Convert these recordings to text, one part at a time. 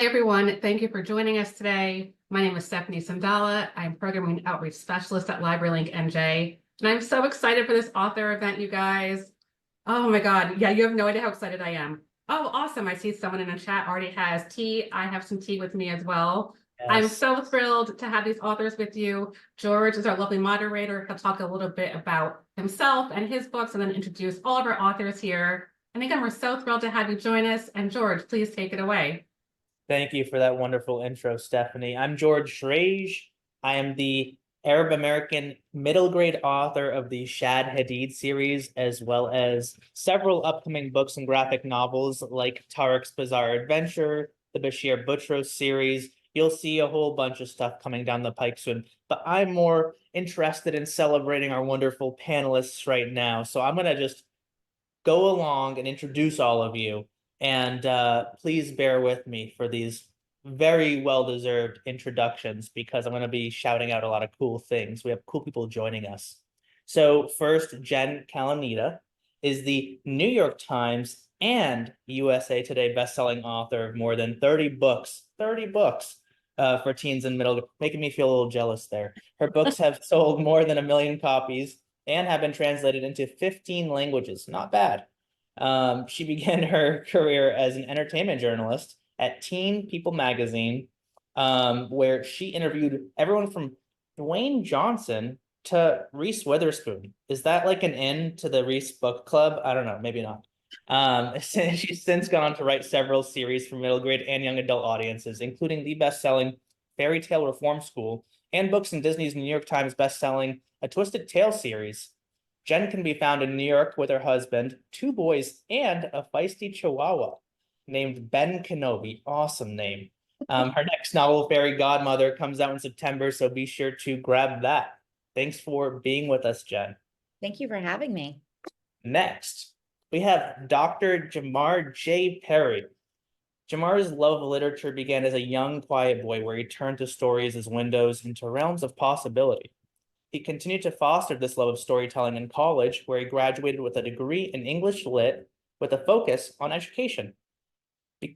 Hey everyone, thank you for joining us today. My name is Stephanie Sandala. I'm Programming and Outreach Specialist at LibraryLink NJ, and I'm so excited for this author event, you guys. Oh my God, yeah, you have no idea how excited I am. Oh, awesome, I see someone in the chat already has tea. I have some tea with me as well. I'm Yes. so thrilled to have these authors with you. George is our lovely moderator. He'll talk a little bit about himself and his books and then introduce all of our authors here. And again, we're so thrilled to have you join us. And George, please take it away. Thank you for that wonderful intro, Stephanie. I'm Jreije. I am the Arab American middle grade author of the Shad Hadid series, as well as several upcoming books and graphic novels like Tariq's Bizarre Adventure, the Bashir Butros series. You'll see a whole bunch of stuff coming down the pike soon, but I'm more interested in celebrating our wonderful panelists right now. So I'm going to just go along and introduce all of you. And please bear with me for these very well-deserved introductions because I'm going to be shouting out a lot of cool things. We have cool people joining us. So first, Jen Calonita is the New York Times and USA Today bestselling author of more than 30 books, for teens and middle, making me feel a little jealous there. Her books have sold more than 1 million copies and have been translated into 15 languages. Not bad. She began her career as an entertainment journalist at Teen People magazine, where she interviewed everyone from Dwayne Johnson to Reese Witherspoon. Is that like an end to the Reese book club? I don't know, maybe not. She's since gone on to write several series for middle grade and young adult audiences, including the best-selling Fairy Tale Reform School and books in Disney's New York Times best-selling A Twisted Tale series. Jen can be found in New York with her husband, 2 boys, and a feisty chihuahua named Ben Kenobi. Awesome name. Her next novel, Fairy Godmother, comes out in September, so be sure to grab that. Thanks for being with us, Jen. Thank you for having me. Next, we have Dr. Jamar J. Perry. Jamar's love of literature began as a young, quiet boy where he turned to stories as windows into realms of possibility. He continued to foster this love of storytelling in college, where he graduated with a degree in English Lit with a focus on education.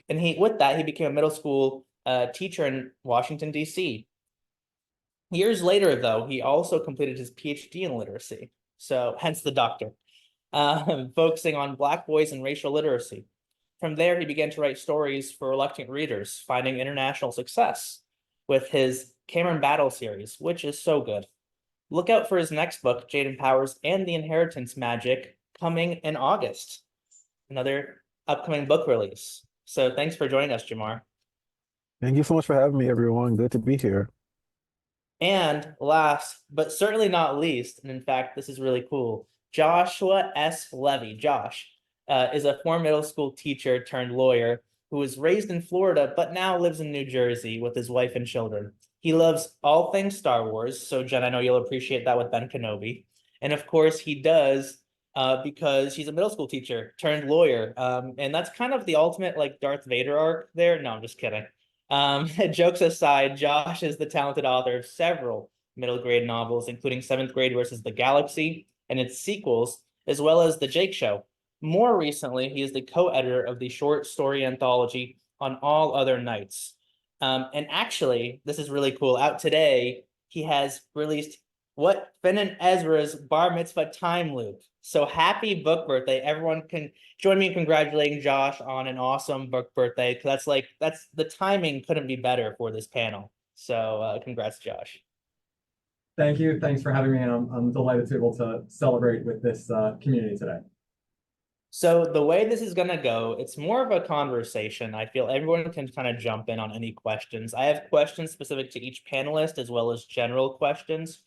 And with that, he became a middle school teacher in Washington, D.C. Years later, though, he also completed his PhD in literacy, so hence the doctor, focusing on Black boys and racial literacy. From there, he began to write stories for reluctant readers, finding international success with his Cameron Battle series, which is so good. Look out for his next book, Jaden Powers and the Inheritance Magic, coming in August. Another upcoming book release. So thanks for joining us, Jamar. Thank you so much for having me, everyone. Good to be here. And last, but certainly not least, and in fact, this is really cool, Joshua S. Levy. Josh is a former middle school teacher turned lawyer who was raised in Florida, but now lives in New Jersey with his wife and children. He loves all things Star Wars, so Jen, I know you'll appreciate that with Ben Kenobi. And of course, he does because he's a middle school teacher turned lawyer. And that's kind of the ultimate like Darth Vader arc there. No, I'm just kidding. Jokes aside, Josh is the talented author of several middle grade novels, including 7th Grade versus the Galaxy and its sequels, as well as The Jake Show. More recently, he is the co-editor of the short story anthology On All Other Nights. And actually, this is really cool. Out today, he has released what Finn and Ezra's Bar Mitzvah Time Loop. So happy book birthday. Everyone can join me in congratulating Josh on an awesome book birthday. Because that's the timing couldn't be better for this panel. So congrats, Josh. Thank you. Thanks for having me. And I'm delighted to be able to celebrate with this community today. So the way this is going to go, it's more of a conversation. I feel everyone can kind of jump in on any questions. I have questions specific to each panelist as well as general questions.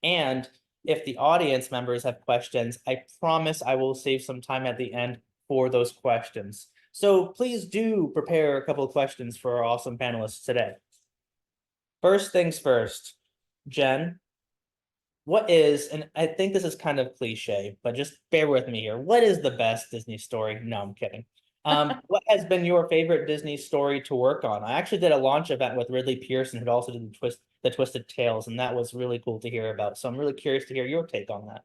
And if the audience members have questions, I promise I will save some time at the end for those questions. So please do prepare a couple of questions for our awesome panelists today. First things first, Jen, what is, and I think this is kind of cliche, but just bear with me here. What is the best Disney story? No, I'm kidding. What has been your favorite Disney story to work on? I actually did a launch event with Ridley Pearson, who also did the Twisted Tales, and that was really cool to hear about. So I'm really curious to hear your take on that.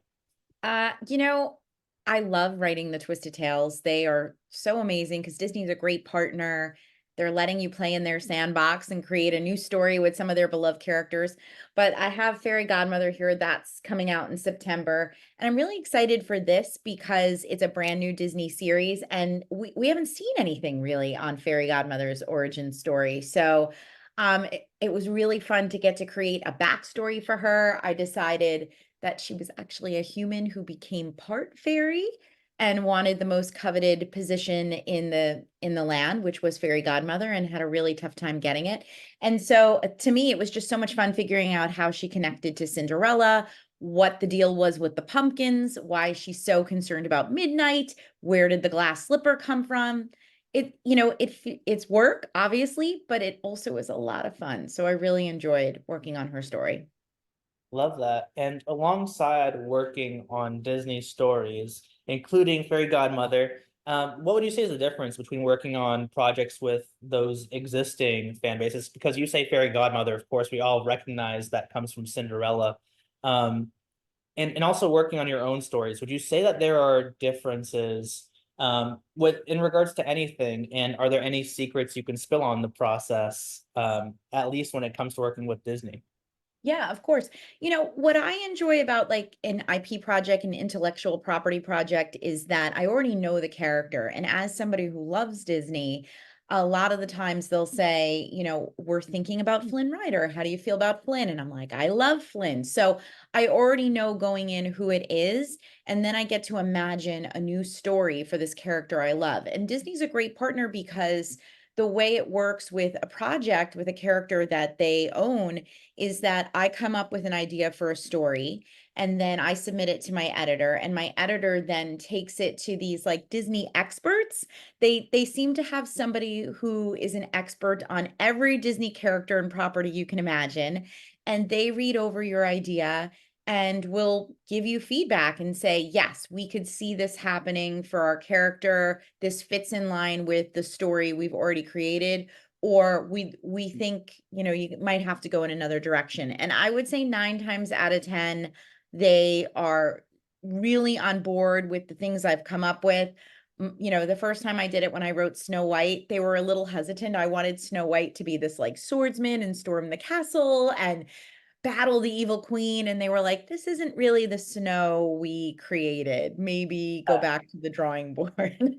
I love writing the Twisted Tales. They are so amazing because Disney's a great partner. They're letting you play in their sandbox and create a new story with some of their beloved characters. But I have Fairy Godmother here that's coming out in September. And I'm really excited for this because it's a brand new Disney series. And we haven't seen anything really on Fairy Godmother's origin story. So it was really fun to get to create a backstory for her. I decided that she was actually a human who became part fairy and wanted the most coveted position in the land, which was fairy godmother, and had a really tough time getting it. And so to me, it was just so much fun figuring out how she connected to Cinderella, what the deal was with the pumpkins, why she's so concerned about midnight, where did the glass slipper come from. It's work, obviously, but it also is a lot of fun. So I really enjoyed working on her story. Love that. And alongside working on Disney stories, including Fairy Godmother, what would you say is the difference between working on projects with those existing fan bases? Because you say Fairy Godmother, of course, we all recognize that comes from Cinderella. And also working on your own stories. Would you say that there are differences with in regards to anything? And are there any secrets you can spill on the process, at least when it comes to working with Disney? Yeah, of course. What I enjoy about like an IP project, an intellectual property project, is that I already know the character. And as somebody who loves Disney, a lot of the times they'll say, we're thinking about Flynn Rider. How do you feel about Flynn? And I'm like, I love Flynn. So I already know going in who it is. And then I get to imagine a new story for this character I love. And Disney's a great partner because the way it works with a project with a character that they own is that I come up with an idea for a story and then I submit it to my editor, and my editor then takes it to these like Disney experts. They seem to have somebody who is an expert on every Disney character and property you can imagine, and they read over your idea and will give you feedback and say, yes, we could see this happening for our character. This fits in line with the story we've already created, or we think you might have to go in another direction. And I would say 9 times out of 10 they are really on board with the things I've come up with. The first time I did it, when I wrote Snow White, they were a little hesitant. I wanted Snow White to be this like swordsman and storm the castle and battle the evil queen, and they were like, this isn't really the Snow we created, maybe go back to the drawing board.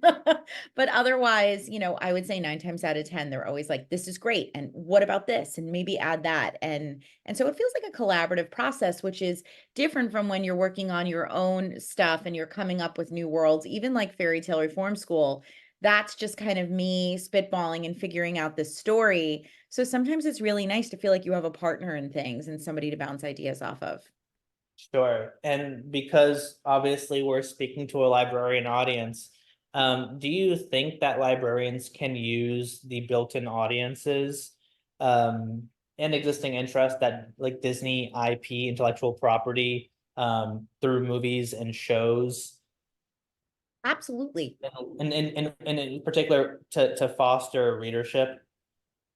But otherwise, I would say 9 times out of 10 they're always like, this is great, and what about this, and maybe add that. And so it feels like a collaborative process, which is different from when you're working on your own stuff and you're coming up with new worlds. Even like Fairy Tale Reform School, that's just kind of me spitballing and figuring out this story. So sometimes it's really nice to feel like you have a partner in things and somebody to bounce ideas off of. Sure. And because obviously we're speaking to a librarian audience, do you think that librarians can use the built-in audiences and existing interest that like Disney IP, intellectual property, through movies and shows, Absolutely. and in particular to foster readership?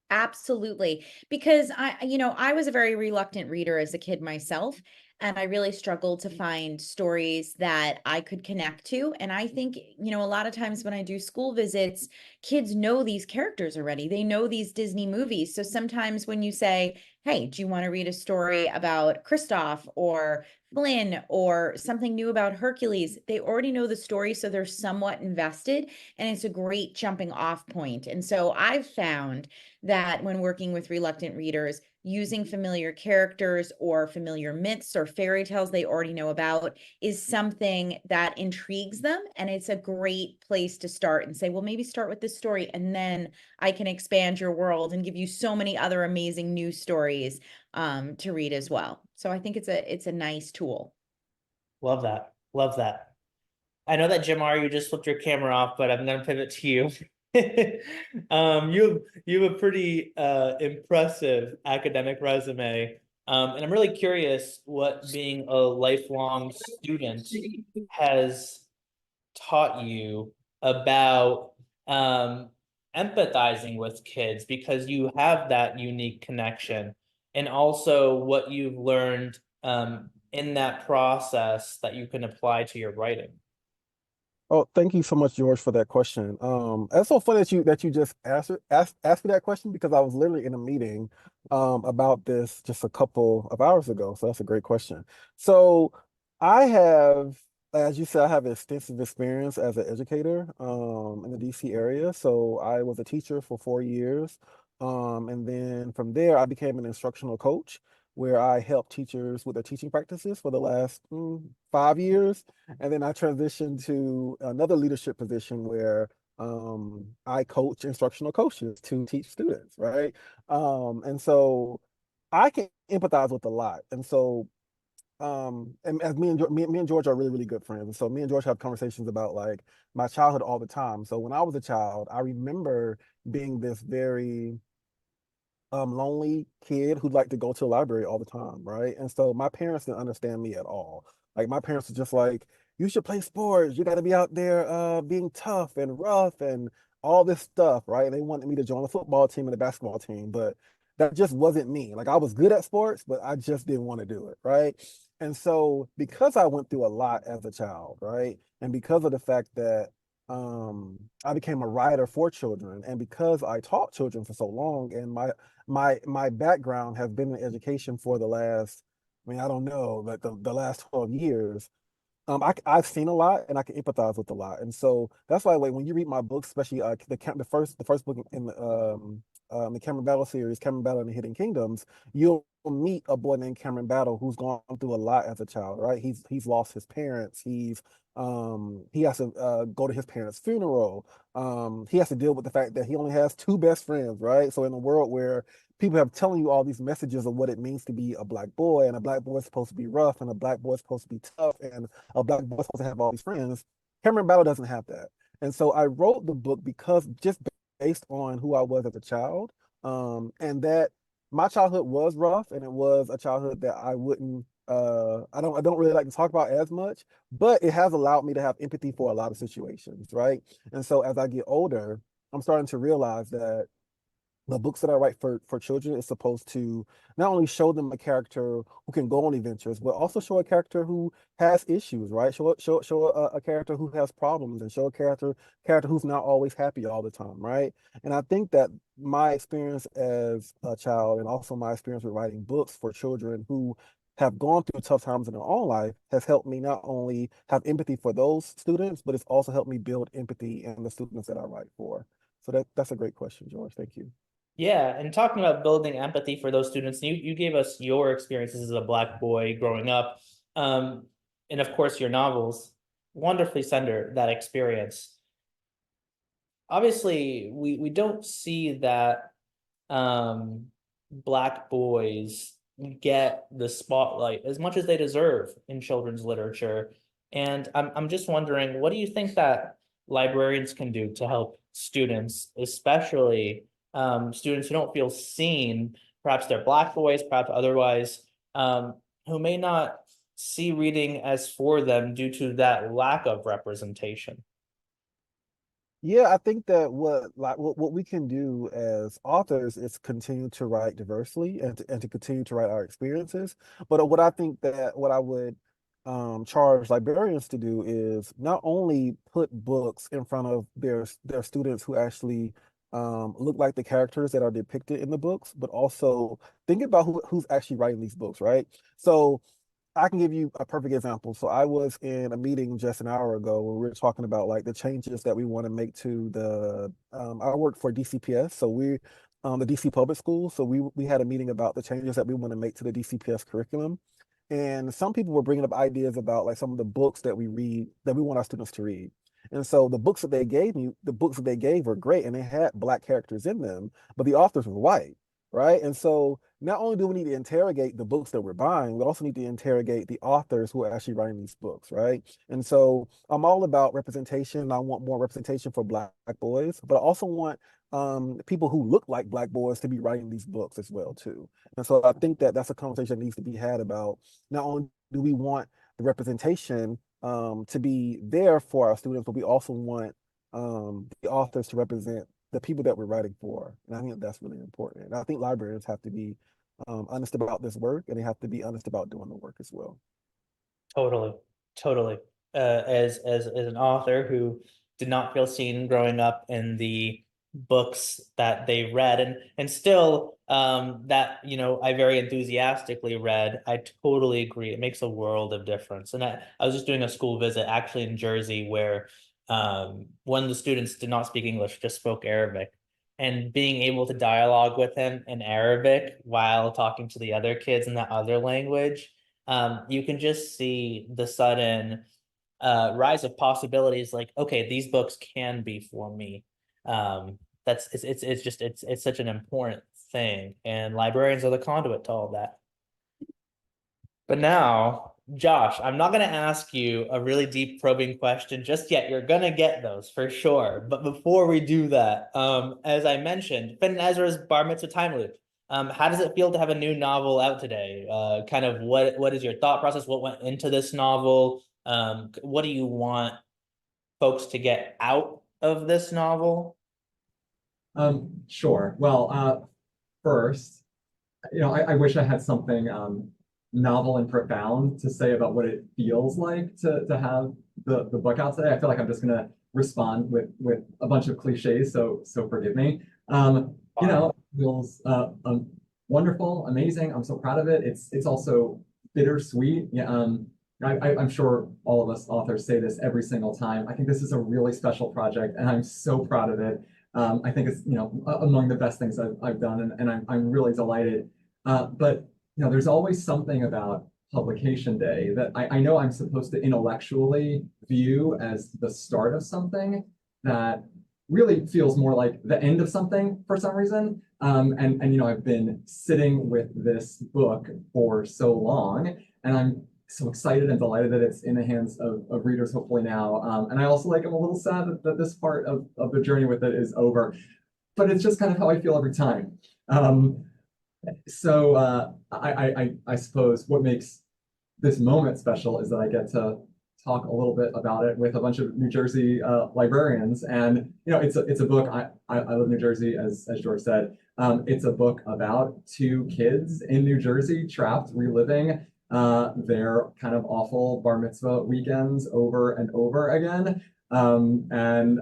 Absolutely. Because I was a very reluctant reader as a kid myself, and I really struggled to find stories that I could connect to. And I think, a lot of times when I do school visits, kids know these characters already. They know these Disney movies. So sometimes when you say, hey, do you want to read a story about Kristoff or Flynn or something new about Hercules? They already know the story, so they're somewhat invested, and it's a great jumping off point. And so I've found that when working with reluctant readers, using familiar characters or familiar myths or fairy tales they already know about is something that intrigues them. And it's a great place to start and say, well, maybe start with this story, and then I can expand your world and give you so many other amazing new stories to read as well. So I think it's a nice tool. Love that. Love that. I know that Jamar, you just flipped your camera off, but I'm gonna pivot to you. You have a pretty impressive academic resume. And I'm really curious what being a lifelong student has taught you about empathizing with kids, because you have that unique connection, and also what you've learned in that process that you can apply to your writing. Oh, thank you so much, George, for that question. It's so funny that you just asked me that question because I was literally in a meeting about this just a couple of hours ago. So that's a great question. So I have, as you said, I have extensive experience as an educator in the DC area. So I was a teacher for 4 years. And then from there, I became an instructional coach where I help teachers with their teaching practices for the last 5 years. And then I transitioned to another leadership position where I coach instructional coaches to teach students, right? And so I can empathize with a lot. And so and as me and George are really, really good friends. And so me and George have conversations about like my childhood all the time. So when I was a child, I remember being this very lonely kid who'd like to go to the library all the time, right? And so my parents didn't understand me at all. Like my parents were just like, you should play sports. You got to be out there being tough and rough and all this stuff, right? And they wanted me to join the football team and the basketball team, but that just wasn't me. Like I was good at sports, but I just didn't want to do it, right? And so because I went through a lot as a child, right? And because of the fact that I became a writer for children, and because I taught children for so long, and my background has been in education for the last, I mean, I don't know, like the last 12 years. I've seen a lot and I can empathize with a lot, and so that's why like when you read my books, especially the first book in the Cameron Battle series, Cameron Battle and the Hidden Kingdoms, you'll meet a boy named Cameron Battle who's gone through a lot as a child, right? He's lost his parents. He has to go to his parents' funeral. He has to deal with the fact that he only has two best friends, right? So in a world where people have telling you all these messages of what it means to be a black boy, and a black boy is supposed to be rough, and a black boy is supposed to be tough, and a black boy is supposed to have all these friends. Cameron Battle doesn't have that. And so I wrote the book because just based on who I was as a child, and that my childhood was rough, and it was a childhood that I wouldn't I don't really like to talk about as much, but it has allowed me to have empathy for a lot of situations, right? And so as I get older, I'm starting to realize that the books that I write for children is supposed to not only show them a character who can go on adventures, but also show a character who has issues, right? Show a character who has problems, and show a character who's not always happy all the time, right? And I think that my experience as a child, and also my experience with writing books for children who have gone through tough times in their own life, has helped me not only have empathy for those students, but it's also helped me build empathy in the students that I write for. So that's a great question, George. Thank you. Yeah, and talking about building empathy for those students, you gave us your experiences as a black boy growing up, um, and of course your novels wonderfully center that experience. Obviously, we don't see that black boys get the spotlight as much as they deserve in children's literature. And I'm just wondering, what do you think that librarians can do to help students, especially students who don't feel seen, perhaps they're black boys, perhaps otherwise, who may not see reading as for them due to that lack of representation? Yeah, I think that what we can do as authors is continue to write diversely, and to continue to write our experiences. But what I think that what I would charge librarians to do is not only put books in front of their students who actually look like the characters that are depicted in the books, but also think about who's actually writing these books, right? So I can give you a perfect example. So I was in a meeting just an hour ago where we were talking about like the changes that we want to make to the I work for DCPS, so we the DC Public Schools. So we had a meeting about the changes that we want to make to the DCPS curriculum. And some people were bringing up ideas about like some of the books that we read that we want our students to read. And so the books that they gave were great, and they had black characters in them, but the authors were white, right? And so not only do we need to interrogate the books that we're buying, we also need to interrogate the authors who are actually writing these books, right? And so I'm all about representation. I want more representation for black boys, but I also want people who look like black boys to be writing these books as well too. And so I think that that's a conversation that needs to be had about not only do we want the representation to be there for our students, but we also want the authors to represent the people that we're writing for. And I think that's really important. And I think librarians have to be honest about this work, and they have to be honest about doing the work as well. Totally, totally. as an author who did not feel seen growing up in the books that they read, and still that I very enthusiastically read. I totally agree. It makes a world of difference. And I was just doing a school visit actually in Jersey where one of the students did not speak English, just spoke Arabic. And being able to dialogue with him in Arabic while talking to the other kids in that other language, you can just see the sudden rise of possibilities. Like, okay, these books can be for me. It's such an important thing, and librarians are the conduit to all that. But now, Josh, I'm not going to ask you a really deep probing question just yet. You're going to get those for sure. But before we do that, as I mentioned, Finn and Ezra's Bar Mitzvah Time Loop. How does it feel to have a new novel out today? Kind of what is your thought process? What went into this novel? What do you want folks to get out of this novel? Sure. Well, first, I wish I had something novel and profound to say about what it feels like to have the book out today. I feel like I'm just gonna respond with a bunch of cliches, so forgive me. It feels wonderful, amazing. I'm so proud of it. It's also bittersweet. Yeah. I'm sure all of us authors say this every single time. I think this is a really special project, and I'm so proud of it. I think it's among the best things I've done, and I'm really delighted. But there's always something about publication day that I know I'm supposed to intellectually view as the start of something that really feels more like the end of something for some reason. And I've been sitting with this book for so long, and I'm so excited and delighted that it's in the hands of readers hopefully now. And I also I'm a little sad that this part of the journey with it is over, but it's just kind of how I feel every time. So I suppose what makes this moment special is that I get to talk a little bit about it with a bunch of New Jersey librarians. And it's a book. I live in New Jersey, as George said. It's a book about two kids in New Jersey trapped, reliving their kind of awful bar mitzvah weekends over and over again. And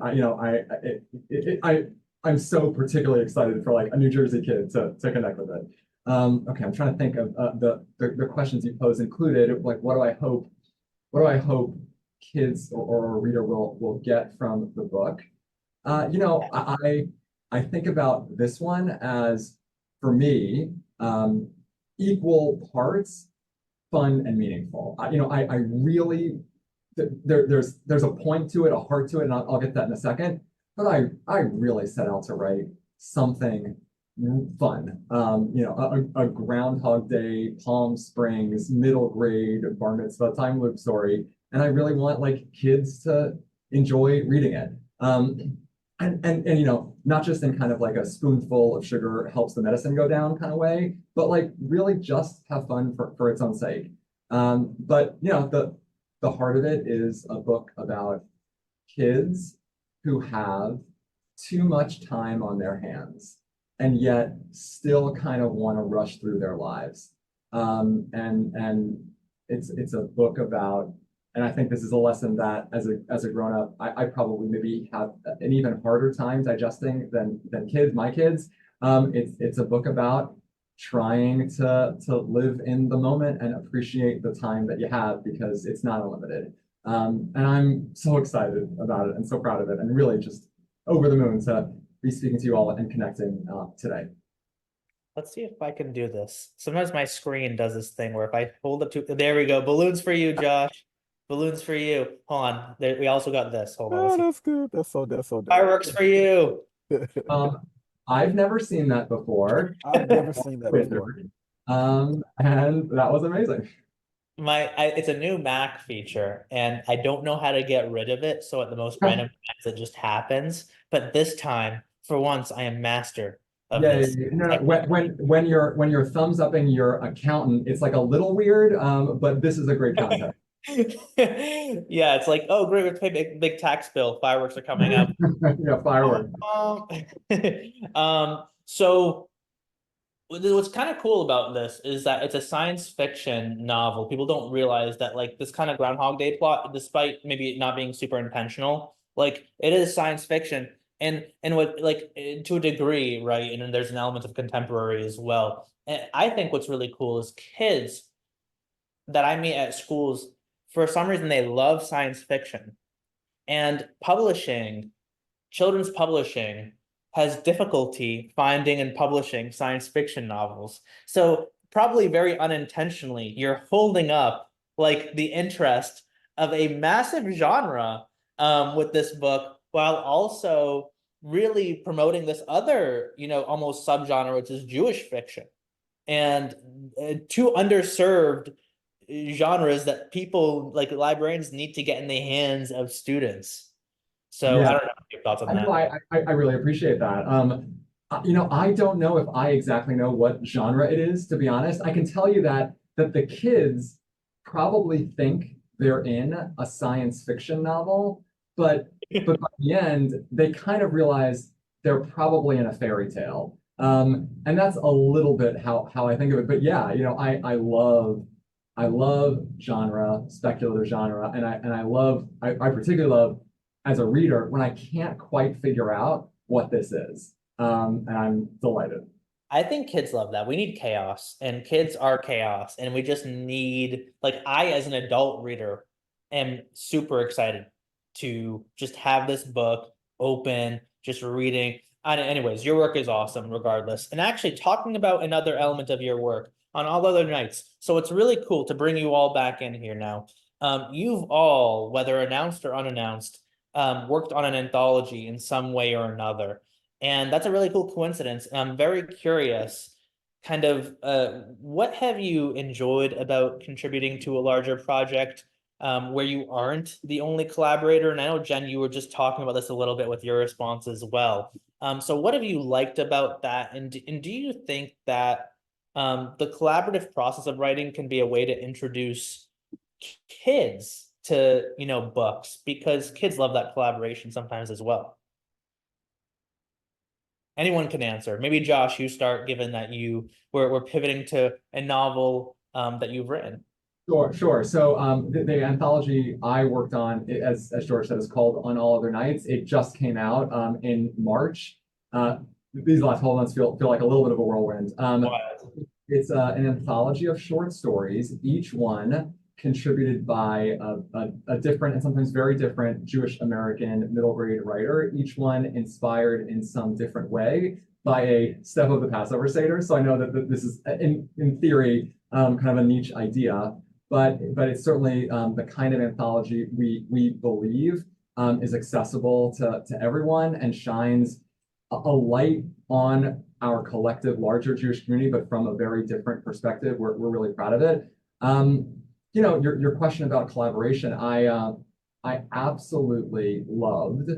I'm so particularly excited for a New Jersey kid to connect with it. Okay, I'm trying to think of the questions you posed included, what do I hope kids or a reader will get from the book? I think about this one as, for me, equal parts fun and meaningful. I really there's a point to it, a heart to it, and I'll get that in a second. But I really set out to write something fun. A Groundhog Day, Palm Springs, middle grade bar mitzvah time loop story, and I really want kids to enjoy reading it. And not just in kind of a spoonful of sugar helps the medicine go down kind of way, but really just have fun for its own sake. But the heart of it is a book about kids who have too much time on their hands and yet still kind of want to rush through their lives. And it's a book about, and I think this is a lesson that as a grown-up, I probably maybe have an even harder time digesting than my kids. It's a book about trying to live in the moment and appreciate the time that you have, because it's not unlimited. And I'm so excited about it and so proud of it, and really just over the moon to be speaking to you all and connecting today. Let's see if I can do this. Sometimes my screen does this thing where if I hold up to, there we go. Balloons for you, Josh. Balloons for you. Hold on. There, we also got this. Hold on. Oh, that's good. That's so good. Fireworks for you. I've never seen that before. I've never seen that before. And that was amazing. It's a new Mac feature, and I don't know how to get rid of it. So at the most random times, it just happens. But this time, for once, I am master of this. No. When you're thumbs upping your accountant, it's a little weird. But this is a great concept. Yeah, it's oh great, we have to pay big tax bill. Fireworks are coming up. Yeah, fireworks. So what's kind of cool about this is that it's a science fiction novel. People don't realize that like this kind of Groundhog Day plot, despite maybe it not being super intentional, like it is science fiction and what like to a degree, right? And then there's an element of contemporary as well. And I think what's really cool is kids that I meet at schools, for some reason they love science fiction. And publishing, children's publishing has difficulty finding and publishing science fiction novels. So probably very unintentionally, you're holding up like the interest of a massive genre with this book, while also really promoting this other, almost subgenre, which is Jewish fiction. And two underserved genres that people like librarians need to get in the hands of students. So I Yeah, don't know your thoughts on I know, that. I really appreciate that. I don't know if I exactly know what genre it is, to be honest. I can tell you that the kids probably think they're in a science fiction novel, but by the end, they kind of realize they're probably in a fairy tale. And that's a little bit how I think of it. But yeah, I love genre, speculative genre, and I particularly love as a reader when I can't quite figure out what this is. And I'm delighted. I think kids love that. We need chaos, and kids are chaos, and we just need like I, as an adult reader, am super excited to just have this book open, just reading. And anyways, your work is awesome regardless. And actually talking about another element of your work on all other nights. So it's really cool to bring you all back in here now. You've all, whether announced or unannounced, worked on an anthology in some way or another. And that's a really cool coincidence. And I'm very curious, kind of, what have you enjoyed about contributing to a larger project where you aren't the only collaborator? And I know, Jen, you were just talking about this a little bit with your response as well. So what have you liked about that? And do you think that the collaborative process of writing can be a way to introduce kids to, books? Because kids love that collaboration sometimes as well. Anyone can answer. Maybe Josh, you start, given that we're pivoting to a novel that you've written. Sure, sure. So the anthology I worked on, as George said, is called On All Other Nights. It just came out in March. These last couple months feel like a little bit of a whirlwind. It's an anthology of short stories, each one contributed by a different and sometimes very different Jewish American middle grade writer, each one inspired in some different way by a step of the Passover Seder. So I know that this is, in theory, kind of a niche idea, but it's certainly the kind of anthology we believe is accessible to everyone and shines a light on our collective larger Jewish community, but from a very different perspective. We're really proud of it. Your question about collaboration, I absolutely loved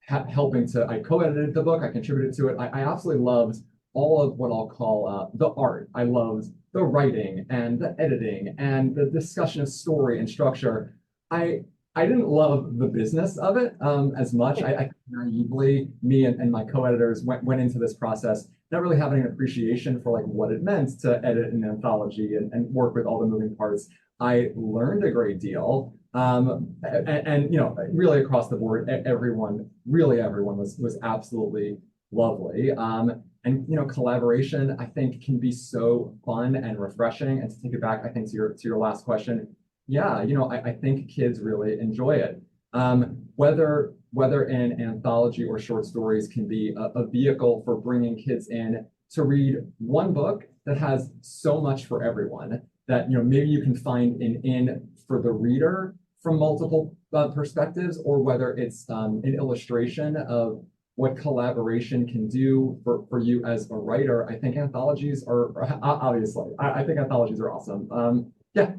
helping to. I co-edited the book. I contributed to it. I absolutely loved all of what I'll call the art. I loved the writing and the editing and the discussion of story and structure. I didn't love the business of it as much. I naively, me and my co-editors went into this process not really having an appreciation for like what it meant to edit an anthology and work with all the moving parts. I learned a great deal. And really across the board, everyone was absolutely lovely. And collaboration, I think, can be so fun and refreshing. And to take it back, I think to your last question, yeah, I think kids really enjoy it. Whether an anthology or short stories can be a vehicle for bringing kids in to read one book that has so much for everyone that maybe you can find an in for the reader from multiple perspectives, or whether it's an illustration of what collaboration can do for you as a writer. I think anthologies are obviously, I think anthologies are awesome. Yeah.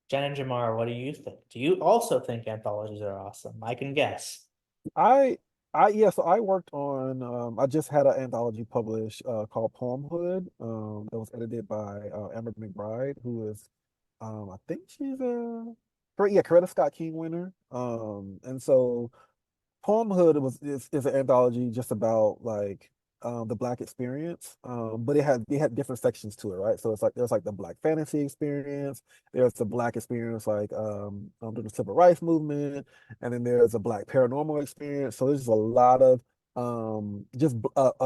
Jen and Jamar, what do you think? Do you also think anthologies are awesome? I can guess. I yeah, so I worked on I just had an anthology published called Poemhood. That was edited by Amber McBride, who is I think she's a Coretta Scott King winner. And so Poemhood is an anthology just about like the Black experience, but it had different sections to it, right? So it's like there's like the Black fantasy experience, there's the Black experience like during the civil rights movement, and then there's a Black paranormal experience. So there's just a lot of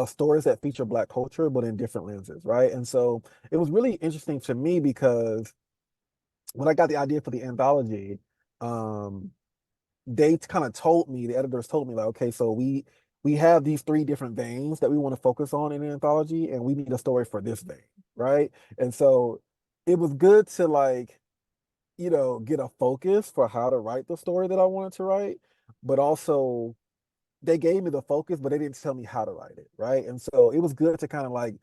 stories that feature Black culture, but in different lenses, right? And so it was really interesting to me because when I got the idea for the anthology, um, they kind of told me, the editors told me like, okay, so we have these three different veins that we want to focus on in an anthology, and we need a story for this vein, right? And so it was good to like, get a focus for how to write the story that I wanted to write, but also they gave me the focus, but they didn't tell me how to write it, right? And so it was good to kind of like,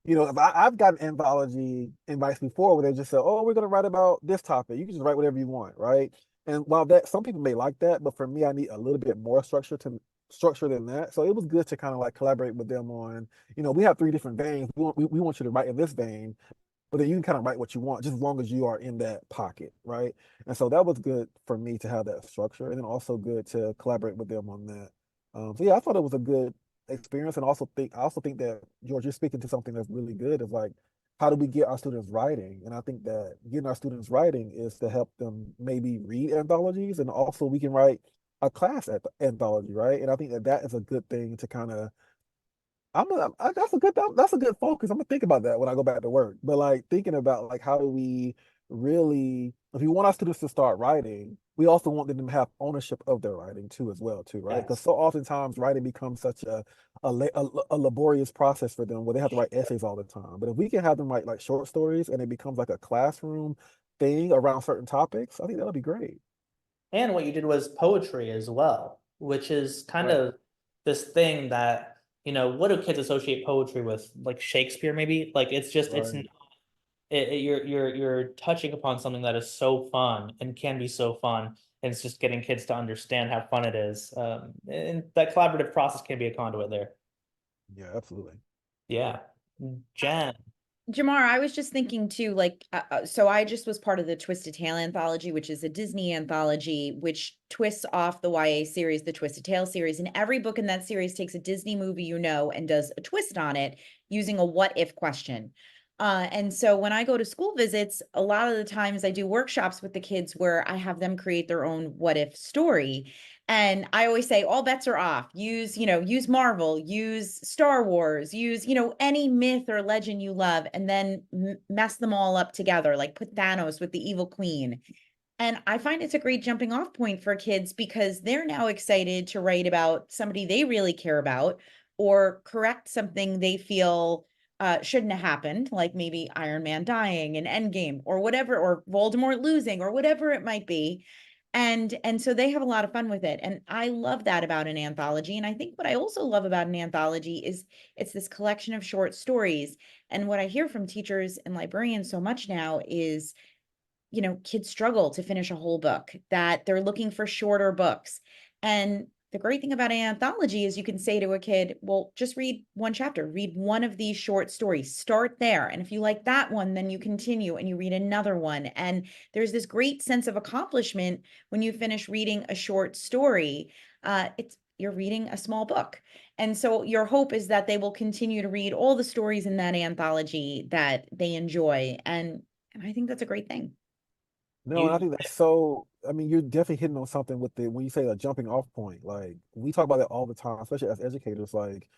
if I've gotten anthology invites before where they just say, "Oh, we're gonna write about this topic. You can just write whatever you want," right? And while that some people may like that, but for me, I need a little bit more structure than that. So it was good to kind of like collaborate with them on, we have three different veins. We want you to write in this vein, but then you can kind of write what you want, just as long as you are in that pocket, right? And so that was good for me to have that structure, and then also good to collaborate with them on that. So yeah, I thought it was a good experience, and I also think that George, you're speaking to something that's really good. Is like, how do we get our students writing? And I think that getting our students writing is to help them maybe read anthologies, and also we can write a class at the anthology, right? And I think that that is a good thing to kind of that's a good focus. I'm gonna think about that when I go back to work. But like thinking about like how do we really, if we want our students to start writing, we also want them to have ownership of their writing too, as well, too, right? Because Yes. so oftentimes writing becomes such a laborious process for them where they have to write essays all the time. But if we can have them write like short stories and it becomes like a classroom thing around certain topics, I think that'll be great. And what you did was poetry as well, which is kind Right. of this thing that, what do kids associate poetry with? Like Shakespeare, maybe? Like it's Right. you're touching upon something that is so fun and can be so fun. And it's just getting kids to understand how fun it is. And that collaborative process can be a conduit there. Yeah, absolutely. Yeah. Jen. Jamar, I was just thinking too, like, so I just was part of the Twisted Tale anthology, which is a Disney anthology, which twists off the YA series, the Twisted Tale series. And every book in that series takes a Disney movie, and does a twist on it using a what if question. And so when I go to school visits, a lot of the times I do workshops with the kids where I have them create their own what if story. And I always say all bets are off. Use Marvel, use Star Wars, use, any myth or legend you love, and then mess them all up together, like put Thanos with the evil queen. And I find it's a great jumping off point for kids because they're now excited to write about somebody they really care about or correct something they feel shouldn't have happened, like maybe Iron Man dying in Endgame or whatever, or Voldemort losing or whatever it might be. And so they have a lot of fun with it. And I love that about an anthology. And I think what I also love about an anthology is it's this collection of short stories. And what I hear from teachers and librarians so much now is, kids struggle to finish a whole book, that they're looking for shorter books. And the great thing about an anthology is you can say to a kid, well, just read one chapter, read one of these short stories, start there. And if you like that one, then you continue and you read another one. And there's this great sense of accomplishment when you finish reading a short story. You're reading a small book. And so your hope is that they will continue to read all the stories in that anthology that they enjoy. And I think that's a great thing. No, and I You think that's so. I mean, you're definitely hitting on something with the when you say a jumping off point. Like we talk about that all the time, especially as educators. Like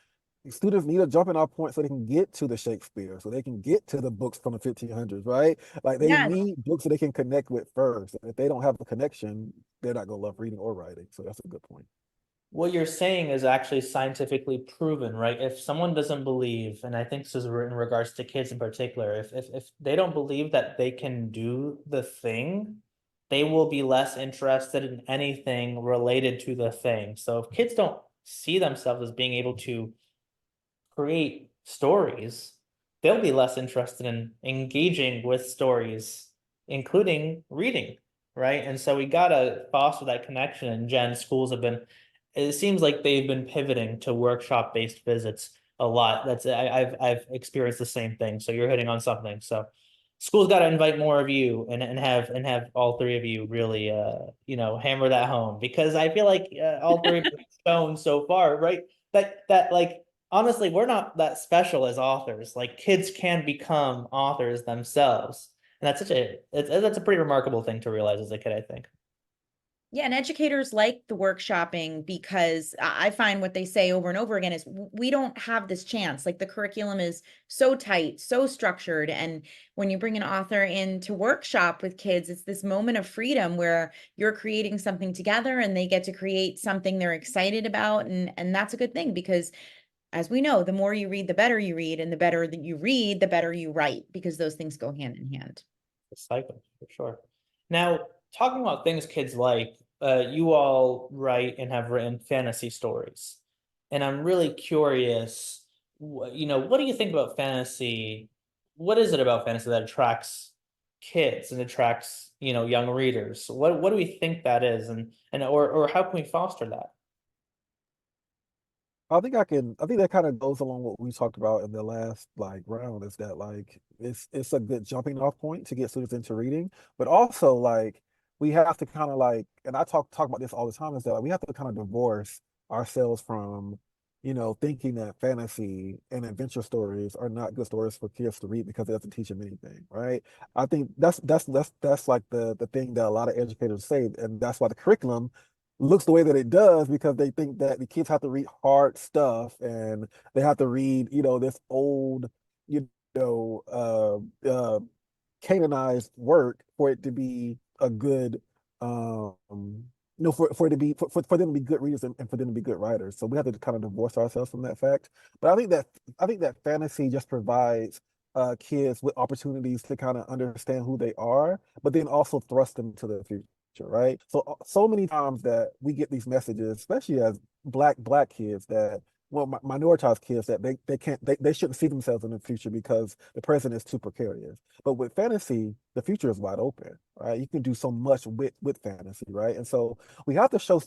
students need a jumping off point so they can get to the Shakespeare, so they can get to the books from the 1500s, right? Like they Yes. need books that they can connect with first. And if they don't have the connection, they're not gonna love reading or writing. So that's a good point. what you're saying is actually scientifically proven, right? If someone doesn't believe, and I think this is in regards to kids in particular, if they don't believe that they can do the thing, they will be less interested in anything related to the thing. So if kids don't see themselves as being able to create stories, they'll be less interested in engaging with stories, including reading, right? And so we gotta foster that connection. And Jen, schools have been, it seems like they've been pivoting to workshop-based visits a lot. I've experienced the same thing. So you're hitting on something. So school's got to invite more of you and have all three of you really hammer that home, because I feel like all three of you have shown so far, right? That like honestly, we're not that special as authors. Like kids can become authors themselves. And that's a pretty remarkable thing to realize as a kid, I think. Yeah, and educators like the workshopping because I find what they say over and over again is we don't have this chance. Like the curriculum is so tight, so structured. And when you bring an author in to workshop with kids, it's this moment of freedom where you're creating something together and they get to create something they're excited about. And that's a good thing because as we know, the more you read, the better you read, and the better that you read, the better you write, because those things go hand in hand. The cycle, for sure. Now, talking about things kids like, you all write and have written fantasy stories. And I'm really curious, what do you think about fantasy? What is it about fantasy that attracts kids and attracts, young readers? What do we think that is, or how can we foster that? I think that kind of goes along what we talked about in the last like round is that like it's a good jumping off point to get students into reading, but also like we have to kind of like, and I talk about this all the time, is that like, we have to kind of divorce ourselves from, thinking that fantasy and adventure stories are not good stories for kids to read because it doesn't teach them anything, right? I think that's like the thing that a lot of educators say, and that's why the curriculum looks the way that it does, because they think that the kids have to read hard stuff and they have to read, this old, you know, canonized work for it to be a good, for it to be for them to be good readers and for them to be good writers. So we have to kind of divorce ourselves from that fact. But I think that fantasy just provides kids with opportunities to kind of understand who they are, but then also thrust them to the future, right? So many times that we get these messages, especially as black kids, that minoritized kids, that they shouldn't see themselves in the future because the present is too precarious. But with fantasy, the future is wide open, right? You can do so much with fantasy, right? And so we have to show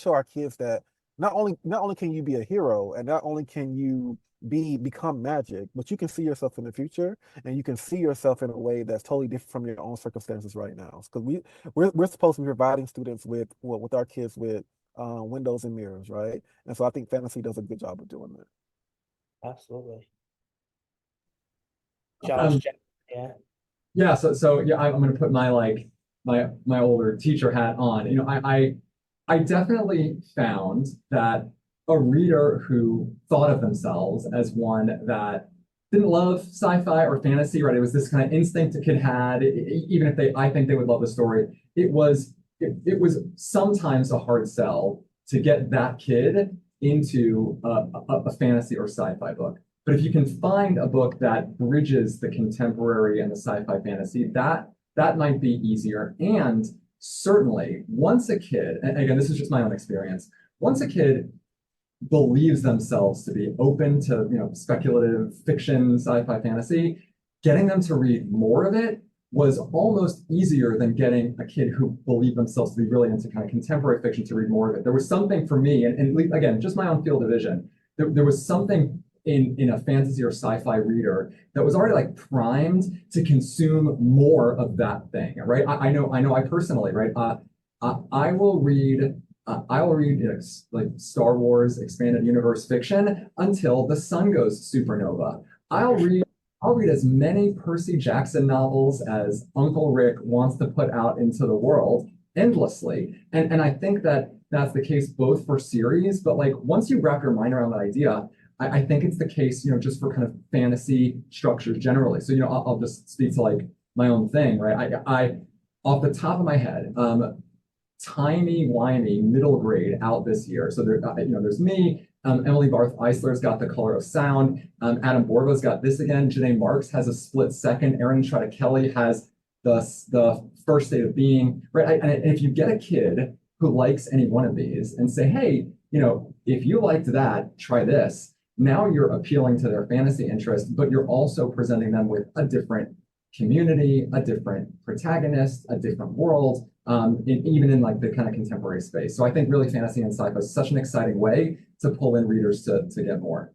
our kids that not only can you be a hero, and not only can you become magic, but you can see yourself in the future, and you can see yourself in a way that's totally different from your own circumstances right now. Because we're supposed to be providing students with our kids with windows and mirrors, right? And so I think fantasy does a good job of doing that. Absolutely. Um, Josh, yeah. Yeah, so yeah, I'm gonna put my like my older teacher hat on. I definitely found that a reader who thought of themselves as one that didn't love sci-fi or fantasy, right? It was this kind of instinct a kid had, even if I think they would love the story. It was sometimes a hard sell to get that kid into a fantasy or sci-fi book. But if you can find a book that bridges the contemporary and the sci-fi fantasy, that might be easier. And certainly, once a kid, and again, this is just my own experience, once a kid believes themselves to be open to, speculative fiction, sci-fi fantasy, getting them to read more of it was almost easier than getting a kid who believed themselves to be really into kind of contemporary fiction to read more of it. There was something for me, and again, just my own field of vision, there was something in a fantasy or sci-fi reader that was already like primed to consume more of that thing, right? I know I personally, right? I will read like Star Wars expanded universe fiction until the sun goes supernova. I'll read as many Percy Jackson novels as Uncle Rick wants to put out into the world endlessly. And I think that that's the case both for series, but like once you wrap your mind around that idea, I think it's the case, just for kind of fantasy structures generally. So, I'll just speak to like my own thing, right? I off the top of my head, timey-wimey middle grade out this year. So there's me, Emily Barth Eisler's got The Color of Sound, Adam Borgo's got this again, Janae Marks has A Split Second, Erin Trotta Kelly has the First State of Being, right? And if you get a kid who likes any one of these and say, hey, if you liked that, try this. Now you're appealing to their fantasy interest, but you're also presenting them with a different community, a different protagonist, a different world, even in like the kind of contemporary space. So I think really fantasy and sci-fi is such an exciting way to pull in readers to get more.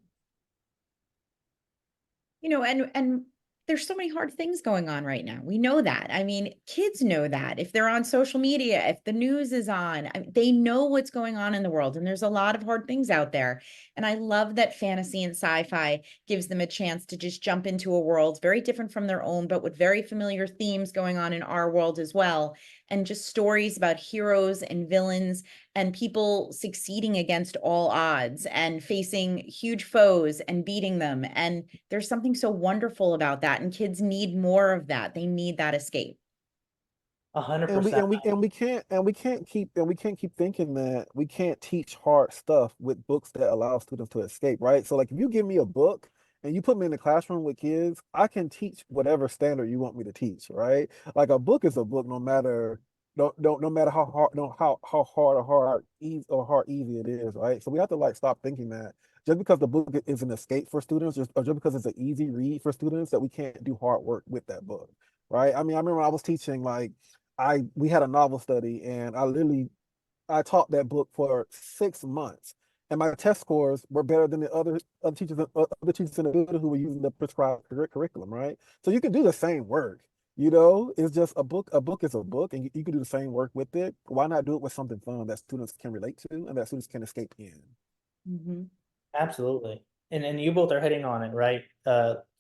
And there's so many hard things going on right now. We know that. I mean, kids know that. If they're on social media, if the news is on, they know what's going on in the world. And there's a lot of hard things out there. And I love that fantasy and sci-fi gives them a chance to just jump into a world very different from their own, but with very familiar themes going on in our world as well. And just stories about heroes and villains and people succeeding against all odds and facing huge foes and beating them. And there's something so wonderful about that. And kids need more of that. They need that escape. 100%. We can't keep thinking that we can't teach hard stuff with books that allow students to escape, right? So like if you give me a book and you put me in the classroom with kids, I can teach whatever standard you want me to teach, right? Like a book is a book no matter no matter how hard no how hard or hard easy it is, right? So we have to like stop thinking that just because the book is an escape for students, or just because it's an easy read for students, that we can't do hard work with that book, right? I mean, I remember when I was teaching, like we had a novel study, and I taught that book for 6 months, and my test scores were better than the other teachers in the building who were using the prescribed curriculum, right? So you can do the same work, it's just a book. A book is a book, and you can do the same work with it. Why not do it with something fun that students can relate to and that students can escape in? Mm-hmm. Absolutely. And you both are hitting on it, right?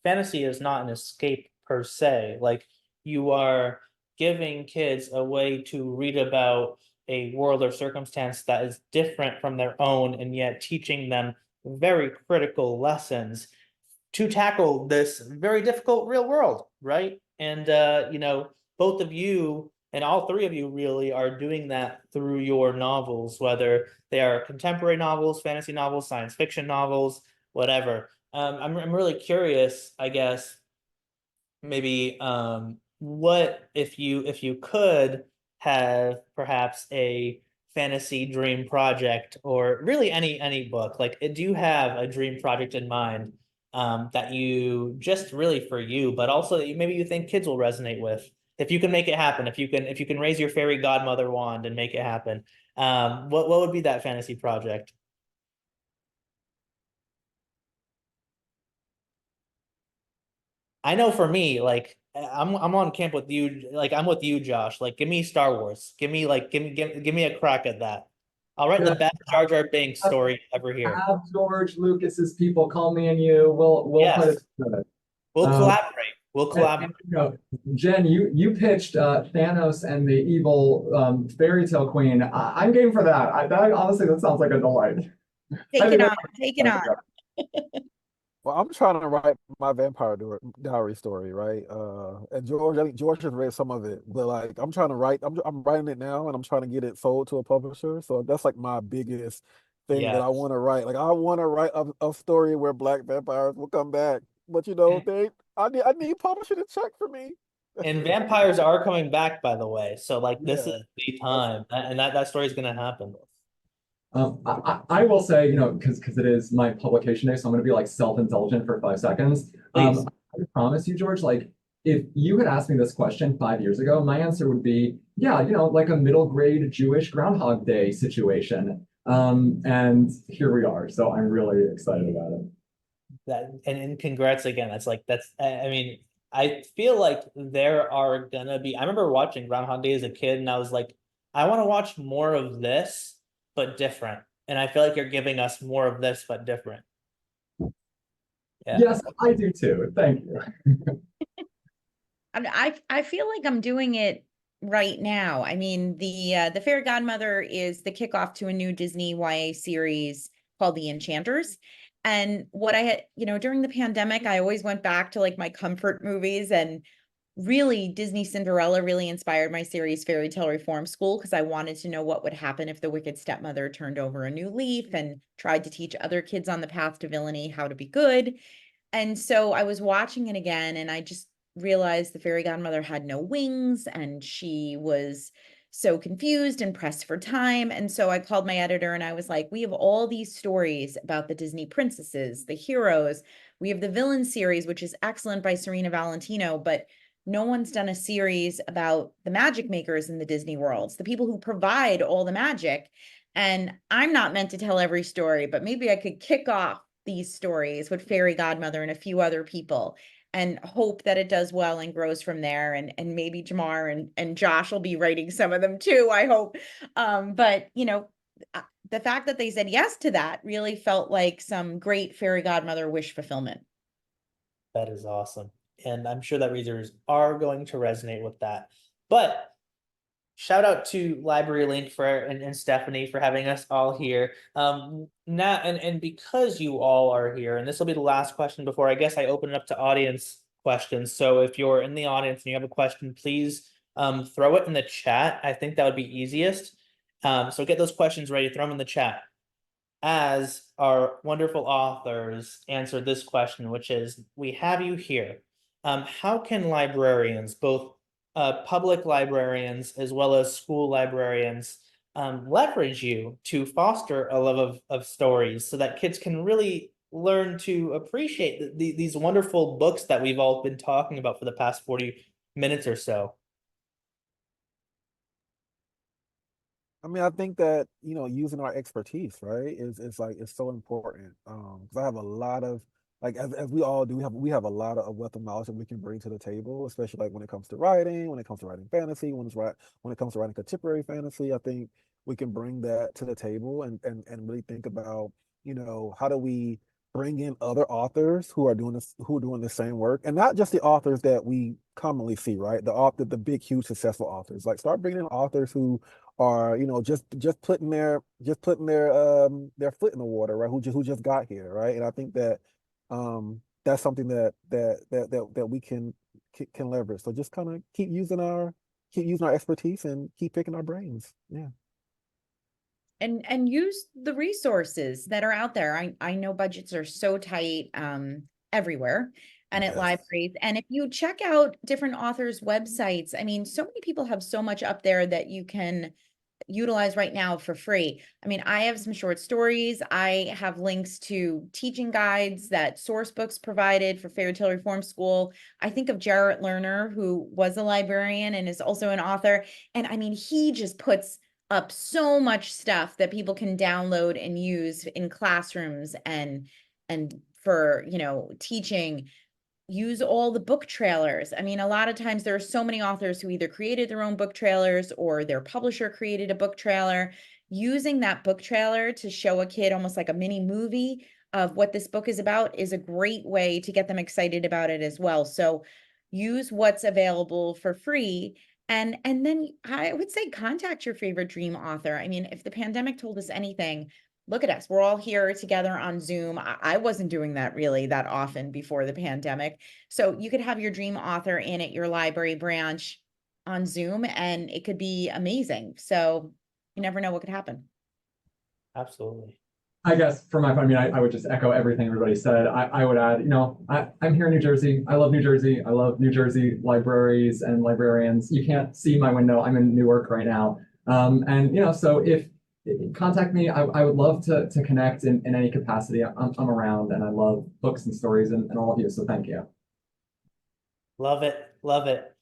Fantasy is not an escape per se. Like, you are giving kids a way to read about a world or circumstance that is different from their own, and yet teaching them very critical lessons to tackle this very difficult real world, right? And both of you and all three of you really are doing that through your novels, whether they are contemporary novels, fantasy novels, science fiction novels, whatever. I'm really curious, I guess, maybe what if you could have perhaps a fantasy dream project, or really any book, like, do you have a dream project in mind that you just really for you, but also that maybe you think kids will resonate with? If you can make it happen, if you can raise your fairy godmother wand and make it happen, what would be that fantasy project? I know for me, like, I'm on camp with you. Like, I'm with you, Josh. Like, give me Star Wars. Give me a crack at that. I'll write the best Jar Jar Binks story ever here. Have George Lucas's people call me and you. We'll put Yes, it together. we'll Um, collaborate. We'll collaborate. Jen, you pitched Thanos and the evil fairy tale queen. I'm game for that. Honestly, that sounds like a delight. Take it on. Take it on. Well, I'm trying to write my Vampire Diary story, right? And George, I think George has read some of it, but like I'm trying to write, I'm writing it now, and I'm trying to get it sold to a publisher. So that's like my biggest thing that I want to write. Like I want to write a story where black vampires will come back, but I need publisher to check for me. And vampires are coming back, by the way. So like, this Yeah. is the time, and that story is gonna happen. I will say, because it is my publication day, so I'm going to be like self-indulgent for 5 seconds. Please. I promise you, George, like if you had asked me this question 5 years ago, my answer would be, yeah, like a middle grade Jewish Groundhog Day situation. And here we are. So I'm really excited about it. And congrats again. I mean, I feel like there are gonna be. I remember watching Groundhog Day as a kid, and I was like, I want to watch more of this, but different. And I feel like you're giving us more of this, but different. Yeah. Yes, I do too. Thank you. I feel like I'm doing it right now. I mean, the Fairy Godmother is the kickoff to a new Disney YA series called The Enchanters. And what I had, during the pandemic, I always went back to like my comfort movies, and really Disney Cinderella really inspired my series Fairy Tale Reform School, because I wanted to know what would happen if the wicked stepmother turned over a new leaf and tried to teach other kids on the path to villainy how to be good. And so I was watching it again, and I just realized the fairy godmother had no wings, and she was so confused and pressed for time. And so I called my editor and I was like, we have all these stories about the Disney princesses, the heroes. We have the villain series, which is excellent, by Serena Valentino, but no one's done a series about the magic makers in the Disney worlds, the people who provide all the magic. And I'm not meant to tell every story, but maybe I could kick off these stories with Fairy Godmother and a few other people. and hope that it does well and grows from there. And maybe Jamar and Josh will be writing some of them too, I hope. But you know, the fact that they said yes to that really felt like some great fairy godmother wish fulfillment. That is awesome. And I'm sure that readers are going to resonate with that. But shout out to Library Link for and Stephanie for having us all here. Now and because you all are here, and this will be the last question before I guess I open it up to audience questions. So if you're in the audience and you have a question, please throw it in the chat. I think that would be easiest. So get those questions ready, throw them in the chat. As our wonderful authors answer this question, which is, we have you here. How can librarians, both public librarians as well as school librarians, leverage you to foster a love of stories so that kids can really learn to appreciate these wonderful books that we've all been talking about for the past 40 minutes or so? I mean, I think that, you know, using our expertise, right, is like it's so important. Because I have a lot of like as we all do, we have a lot of wealth of knowledge that we can bring to the table, especially like when it comes to writing, when it comes to writing fantasy, when it comes to writing contemporary fantasy. I think we can bring that to the table and really think about, you know, how do we bring in other authors who are doing the same work, and not just the authors that we commonly see, right? The big, huge, successful authors. Like start bringing in authors who are, you know, just putting their foot in the water, right? Who just got here, right? And I think that that's something that we can leverage. So just kind of keep using our expertise and keep picking our brains. Yeah. And use the resources that are out there. I know budgets are so tight everywhere and at Yes. libraries. And if you check out different authors' websites, I mean, so many people have so much up there that you can utilize right now for free. I mean, I have some short stories. I have links to teaching guides that source books provided for Fairy Tale Reform School. I think of Jarrett Lerner, who was a librarian and is also an author. And I mean, he just puts up so much stuff that people can download and use in classrooms and for, you know, teaching. Use all the book trailers. I mean, a lot of times there are so many authors who either created their own book trailers or their publisher created a book trailer. Using that book trailer to show a kid almost like a mini movie of what this book is about is a great way to get them excited about it as well. So use what's available for free. And then I would say contact your favorite dream author. I mean, if the pandemic told us anything, look at us. We're all here together on Zoom. I wasn't doing that really that often before the pandemic. So you could have your dream author in at your library branch on Zoom and it could be amazing. So you never know what could happen. Absolutely. I guess for my part, I mean, I would just echo everything everybody said. I would add, you know, I'm here in New Jersey. I love New Jersey. I love New Jersey libraries and librarians. You can't see my window. I'm in Newark right now. And, you know, so if contact me, I would love to connect in any capacity. I'm around and I love books and stories and all of you. So thank you. Love it. Love it.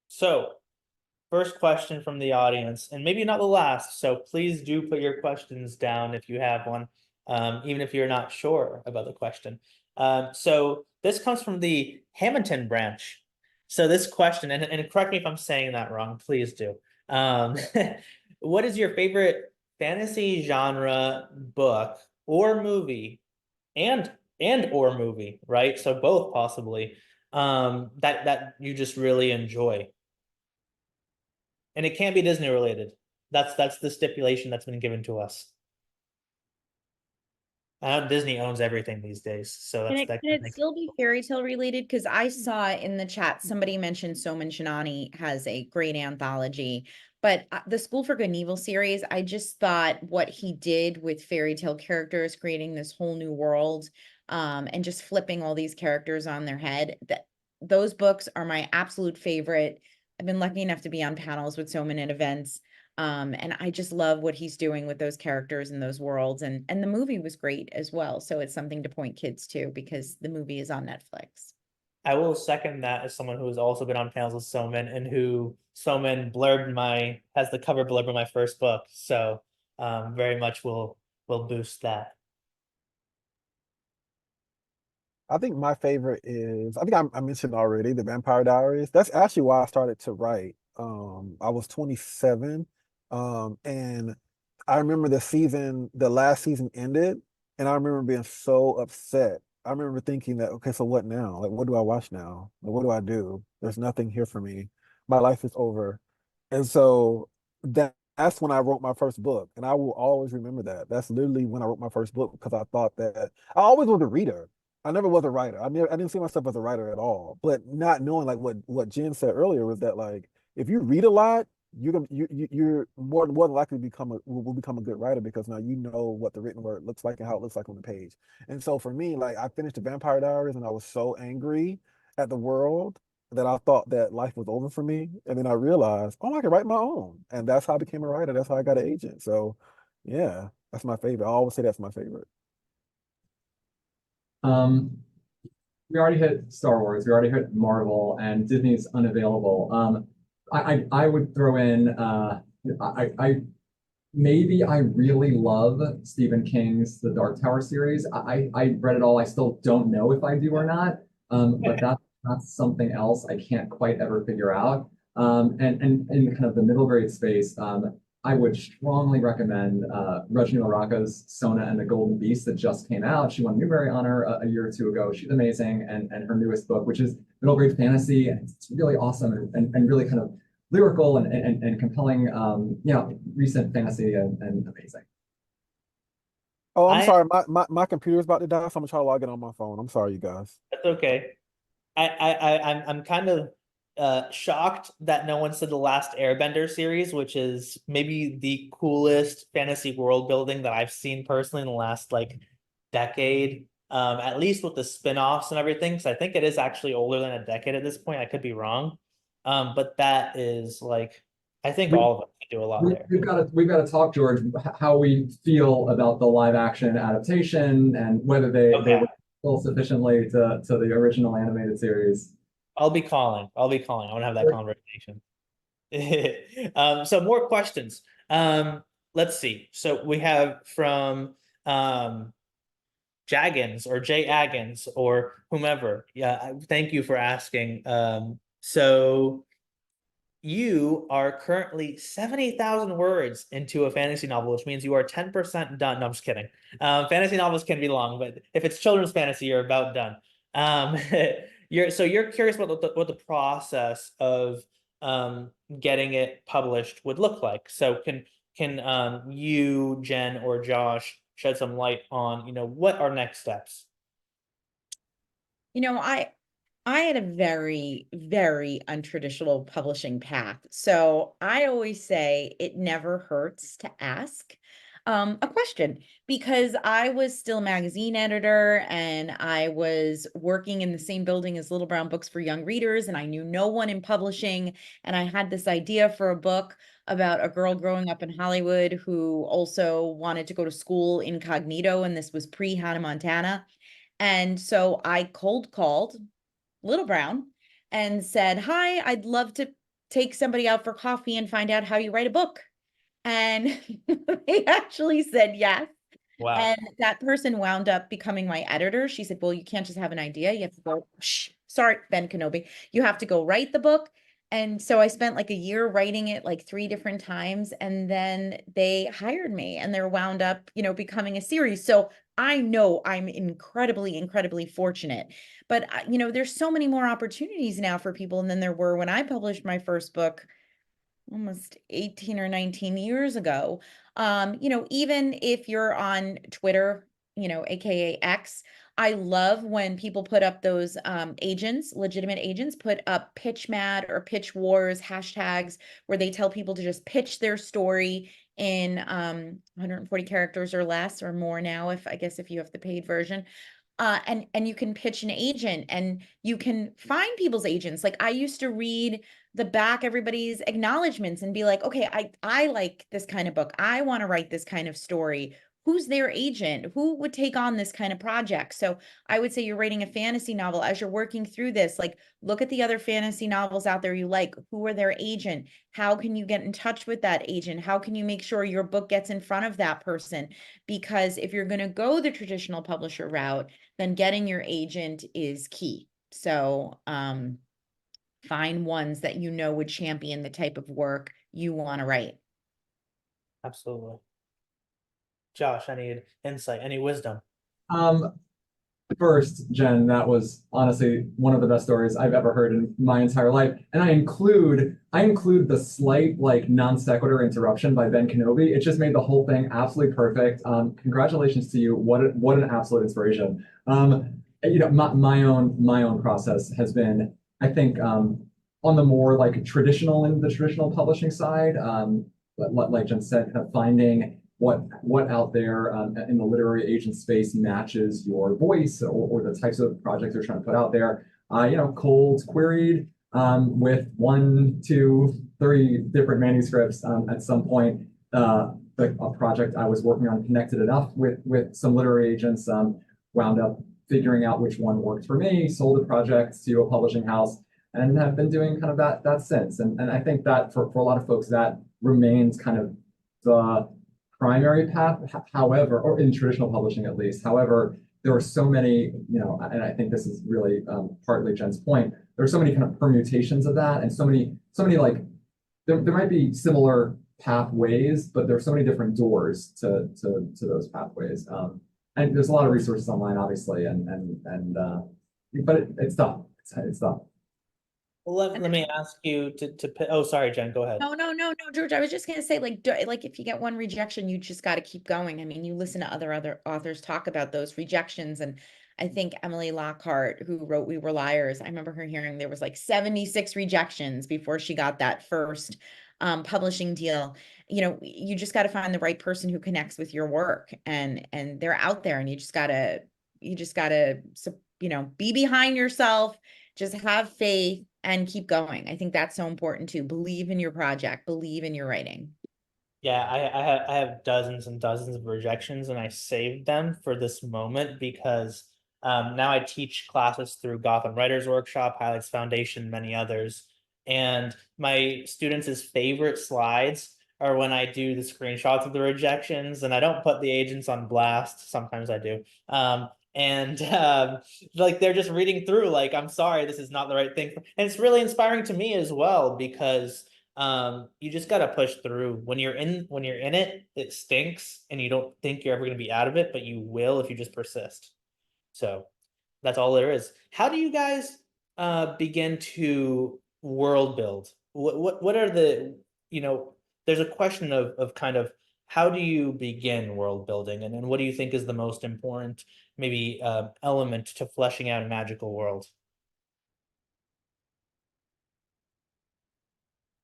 So first question from the audience, and maybe not the last, so please do put your questions down if you have one, even if you're not sure about the question. So this comes from the Hamilton branch. So this question, and correct me if I'm saying that wrong, please do. What is your favorite fantasy genre book or movie, and or movie, right? So both possibly, that you just really enjoy? And it can't be Disney related. That's the stipulation that's been given to us. Disney owns everything these days, so Can that it still be fairy tale related? Because I saw in the chat somebody mentioned Soman Shinani has a great anthology, but the School for Good and Evil series, I just thought what he did with fairy tale characters, creating this whole new world, and just flipping all these characters on their head. That those books are my absolute favorite. I've been lucky enough to be on panels with Soman at events. And I just love what he's doing with those characters and those worlds. And the movie was great as well. So it's something to point kids to because the movie is on Netflix. I will second that as someone who has also been on panels with Soman and who Soman has the cover blurb of my first book. So very much will boost that. I think my favorite is, I think I mentioned already, The Vampire Diaries. That's actually why I started to write. I was 27, and I remember the last season ended, and I remember being so upset. I remember thinking that, okay, so what now? Like, what do I watch now? Like, what do I do? There's nothing here for me. My life is over. And so that's when I wrote my first book, and I will always remember that. That's literally when I wrote my first book because I thought that I always was a reader. I never was a writer. I didn't see myself as a writer at all. But not knowing like what Jen said earlier was that like if you read a lot, you're more than likely to will become a good writer because now you know what the written word looks like and how it looks like on the page. And so for me, like I finished the Vampire Diaries and I was so angry at the world that I thought that life was over for me. And then I realized, oh, I can write my own. And that's how I became a writer. That's how I got an agent. So yeah, that's my favorite. I always say that's my favorite. Um, we already hit Star Wars, we already hit Marvel, and Disney's unavailable. I would throw in I maybe I really love Stephen King's The Dark Tower series. I read it all. I still don't know if I do or not. But that's something else I can't quite ever figure out. And in kind of the middle grade space, I would strongly recommend Rajni Laraka's Sona and the Golden Beast that just came out. She won Newbery Honor a year or two ago. She's amazing, and her newest book, which is middle grade fantasy, and it's really awesome and really kind of lyrical and compelling, recent fantasy and amazing. Oh, I'm I sorry. My computer's about to die, so I'm gonna try to log in on my phone. I'm sorry, you guys. That's okay. I'm kind of shocked that no one said the last Airbender series, which is maybe the coolest fantasy world building that I've seen personally in the last like decade. At least with the spin-offs and everything, because I think it is actually older than a decade at this point. I could be wrong. But that is like I think We, all of us could do a lot there. we've got to talk, George, how we feel about the live action adaptation and whether they Okay. were still sufficiently to the original animated series. I'll be calling. I want to have that conversation. So more questions. Let's see. So we have from Jaggins or Jay Aggins or whomever. Yeah, thank you for asking. So you are currently 70,000 words into a fantasy novel, which means you are 10% done. No, I'm just kidding. Fantasy novels can be long, but if it's children's fantasy, you're about done. Um, you're curious about what the process of getting it published would look like. So can you, Jen, or Josh shed some light on, what are next steps? You know, I had a very, very untraditional publishing path. So I always say it never hurts to ask a question because I was still magazine editor and I was working in the same building as Little Brown Books for Young Readers, and I knew no one in publishing. And I had this idea for a book about a girl growing up in Hollywood who also wanted to go to school incognito, and this was pre-Hannah Montana. And so I cold called Little Brown and said, "Hi, I'd love to take somebody out for coffee and find out how you write a book." And they actually said yes. Wow. And that person wound up becoming my editor. She said, "Well, you can't just have an idea. You have to go, sorry, Ben Kenobi. You have to go write the book." And so I spent like a year writing it like 3 different times. And then they hired me and they're wound up, becoming a series. So I know I'm incredibly, incredibly fortunate. But, there's so many more opportunities now for people than there were when I published my first book almost 18 or 19 years ago. Even if you're on Twitter, AKA X, I love when people put up those legitimate agents, put up pitch mad or pitch wars hashtags where they tell people to just pitch their story in 140 characters or less or more now, if you have the paid version. And you can pitch an agent and you can find people's agents. Like I used to read everybody's acknowledgments and be like, okay, I like this kind of book. I want to write this kind of story who's their agent? Who would take on this kind of project? So I would say you're writing a fantasy novel. As you're working through this, like, look at the other fantasy novels out there you like. Who are their agent? How can you get in touch with that agent? How can you make sure your book gets in front of that person? Because if you're going to go the traditional publisher route, then getting your agent is key. So find ones that you know would champion the type of work you want to write. Absolutely. Josh, I need insight, any wisdom? Um, First, Jen, that was honestly one of the best stories I've ever heard in my entire life. And I include the slight like non sequitur interruption by Ben Kenobi. It just made the whole thing absolutely perfect. Congratulations to you. What an absolute inspiration. My own process has been, I think, on the more like traditional in the traditional publishing side, like Jen said, kind of finding what out there in the literary agent space matches your voice or the types of projects you're trying to put out there. Cold queried with 1, 2, 3 different manuscripts at some point. A project I was working on connected enough with some literary agents, wound up figuring out which one worked for me, sold the project to a publishing house, and have been doing kind of that since. And I think that for a lot of folks, that remains kind of the primary path, however, or in traditional publishing at least. However, there are so many, and I think this is really partly Jen's point, there are so many kind of permutations of that, and so many like, there might be similar pathways, but there are so many different doors to those pathways. And there's a lot of resources online, obviously, but it's tough. It's tough. Well, let me ask you oh, sorry, Jen, go ahead. No, George. I was just gonna say, like if you get one rejection, you just got to keep going. I mean, you listen to other authors talk about those rejections, and I think Emily Lockhart, who wrote We Were Liars, I remember her hearing there was like 76 rejections before she got that first publishing deal. You just got to find the right person who connects with your work, and they're out there, and you just gotta be behind yourself, just have faith and keep going. I think that's so important too. Believe in your project, believe in your writing. Yeah, I have dozens and dozens of rejections, and I saved them for this moment because now I teach classes through Gotham Writers Workshop, Highlights Foundation, many others. And my students' favorite slides are when I do the screenshots of the rejections, and I don't put the agents on blast. Sometimes I do. And like they're just reading through, like, I'm sorry, this is not the right thing. And it's really inspiring to me as well, because you just got to push through. When you're in it, it stinks and you don't think you're ever going to be out of it, but you will if you just persist. So that's all there is. How do you guys begin to world build? What are the, there's a question of kind of how do you begin world building, and what do you think is the most important maybe element to fleshing out a magical world?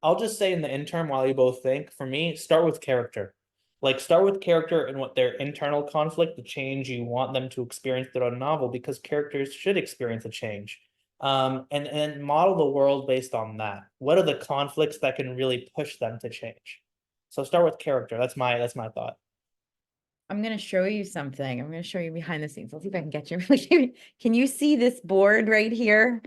I'll just say in the interim while you both think, for me, start with character. Like, start with character and what their internal conflict, the change you want them to experience throughout a novel, because characters should experience a change. And model the world based on that. What are the conflicts that can really push them to change? So start with character. That's my thought. I'm going to show you something. I'm going to show you behind the scenes. Let's see if I can get you. Can you see this board right here?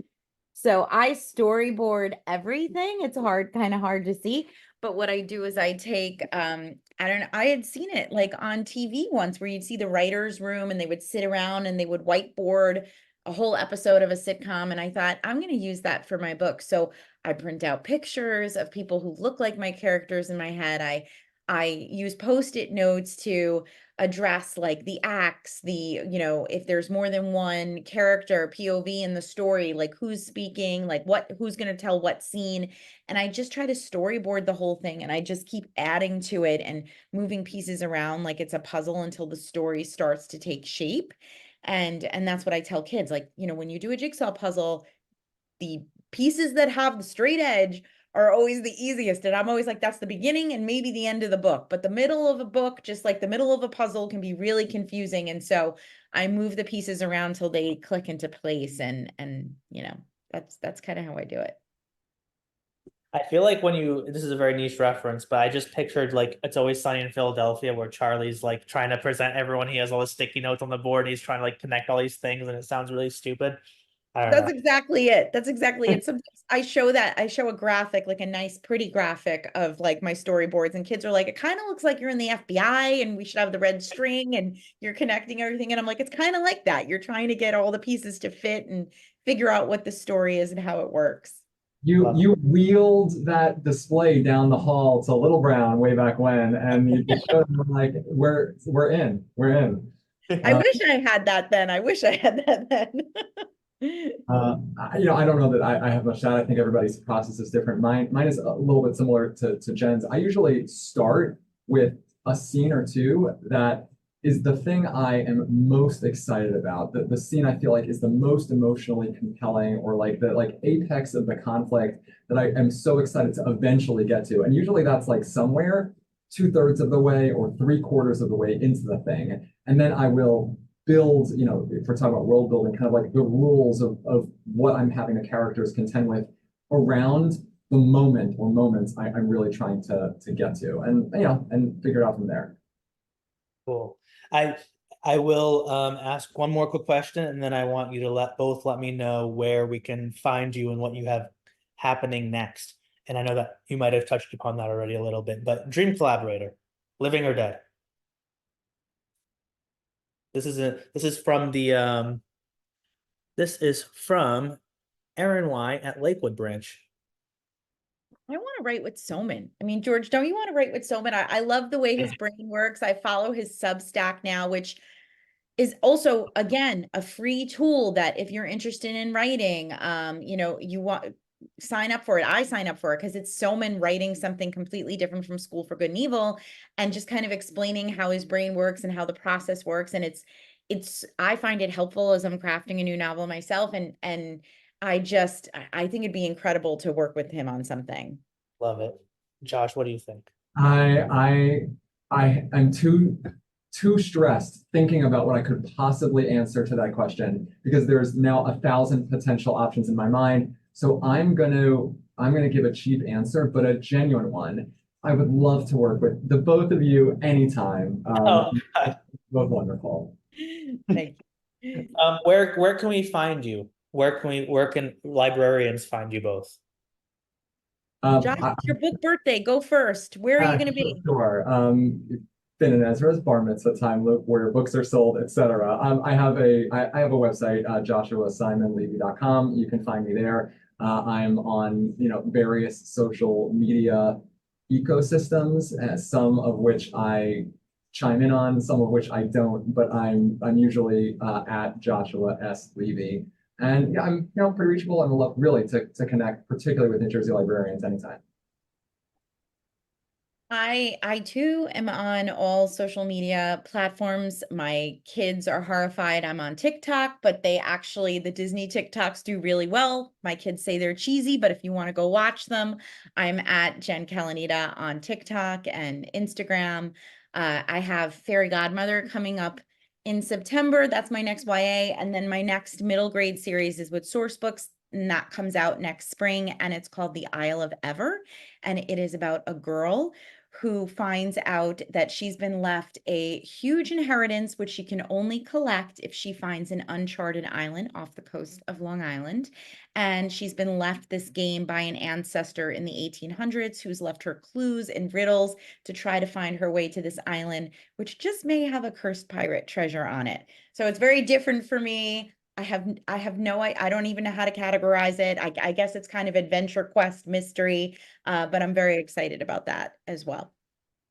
So I storyboard everything. It's kind of hard to see. But what I do is I take, I don't know, I had seen it like on TV once where you'd see the writer's room and they would sit around and they would whiteboard a whole episode of a sitcom. And I thought, I'm going to use that for my book. So I print out pictures of people who look like my characters in my head. I use Post-it notes to address like the acts, if there's more than one character POV in the story, like who's speaking, like who's going to tell what scene. And I just try to storyboard the whole thing, and I just keep adding to it and moving pieces around like it's a puzzle until the story starts to take shape. And that's what I tell kids, like, when you do a jigsaw puzzle, the pieces that have the straight edge are always the easiest. And I'm always like, that's the beginning and maybe the end of the book. But the middle of a book, just like the middle of a puzzle, can be really confusing. And so I move the pieces around till they click into place. And that's kind of how I do it. I feel like when you, this is a very niche reference, but I just pictured like It's Always Sunny in Philadelphia where Charlie's like trying to present everyone. He has all the sticky notes on the board and he's trying to like connect all these things and it sounds really stupid. I don't That's know. exactly it. That's exactly it. Sometimes I show a graphic, like a nice, pretty graphic of like my storyboards, and kids are like, it kind of looks like you're in the FBI and we should have the red string and you're connecting everything. And I'm like, it's kind of like that. You're trying to get all the pieces to fit and figure out what the story is and how it works. Love You wheeled that display down the hall to Little Brown way back when, and you showed them like we're in, we're in. I wish I had that then. I wish I had that then. I don't know that I have much doubt. I think everybody's process is different. Mine is a little bit similar to Jen's. I usually start with a scene or two that is the thing I am most excited about. The scene I feel like is the most emotionally compelling, or like the apex of the conflict that I am so excited to eventually get to. And usually that's like somewhere 2/3 of the way or 3/4 of the way into the thing. And then I will build, if we're talking about world building, kind of like the rules of what I'm having the characters contend with around the moment or moments I'm really trying to get to, and figure it out from there. Cool. I will ask one more quick question and then I want you to let me know where we can find you and what you have happening next. And I know that you might have touched upon that already a little bit, but dream collaborator, living or dead. This is from the this is from Aaron Y at Lakewood Branch. I want to write with Soman. I mean, George, don't you want to write with Soman? I love the way his brain works. I follow his Substack now, which is also, again, a free tool that if you're interested in writing, you want sign up for it. I sign up for it because it's Soman writing something completely different from School for Good and Evil and just kind of explaining how his brain works and how the process works. And I find it helpful as I'm crafting a new novel myself. And I think it'd be incredible to work with him on something. Love it. Josh, what do you think? I am too stressed thinking about what I could possibly answer to that question because there's now 1,000 potential options in my mind. So I'm gonna give a cheap answer, but a genuine one. I would love to work with the both of you anytime. Both wonderful. Thank you. Where can we find you? Where can librarians find you both? Josh, it's your book birthday. Go first. Where are you going to be? Sure. Finn and Ezra's bar mitzvah time loop where books are sold, etc. I have a website, joshuasimonlevy.com. You can find me there. I'm on various social media ecosystems, some of which I chime in on, some of which I don't, but I'm usually at Joshua S. Levy. And yeah, I'm pretty reachable and would love really to connect, particularly with New Jersey librarians anytime. I too am on all social media platforms. My kids are horrified I'm on TikTok, but the Disney TikToks do really well. My kids say they're cheesy, but if you want to go watch them, I'm at Jen Calonita on TikTok and Instagram. I have Fairy Godmother coming up in September. That's my next YA. And then my next middle grade series is with Source Books. And that comes out next spring. And it's called The Isle of Ever. And it is about a girl who finds out that she's been left a huge inheritance, which she can only collect if she finds an uncharted island off the coast of Long Island. And she's been left this game by an ancestor in the 1800s who's left her clues and riddles to try to find her way to this island, which just may have a cursed pirate treasure on it. So it's very different for me. I don't even know how to categorize it. I guess it's kind of adventure quest mystery, but I'm very excited about that as well.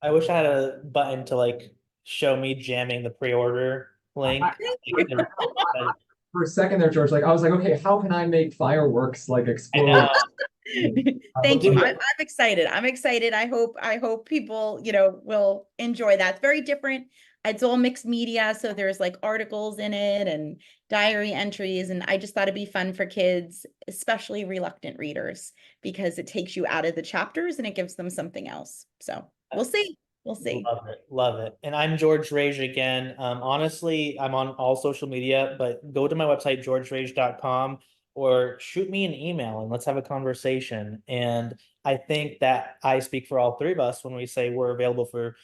I wish I had a button to like show me jamming the pre-order link. For a second there, George, I was like, okay, how can I make fireworks explode? Thank you. I'm excited. I'm excited. I hope people, will enjoy that. It's very different. It's all mixed media. So there's articles in it and diary entries. And I just thought it'd be fun for kids, especially reluctant readers, because it takes you out of the chapters and it gives them something else. So we'll see. We'll see. Love it. Love it. And I'm George Jreije again. Honestly, I'm on all social media, but go to my website, georgerage.com. or shoot me an email and let's have a conversation. And I think that I speak for all three of us when we say we're available for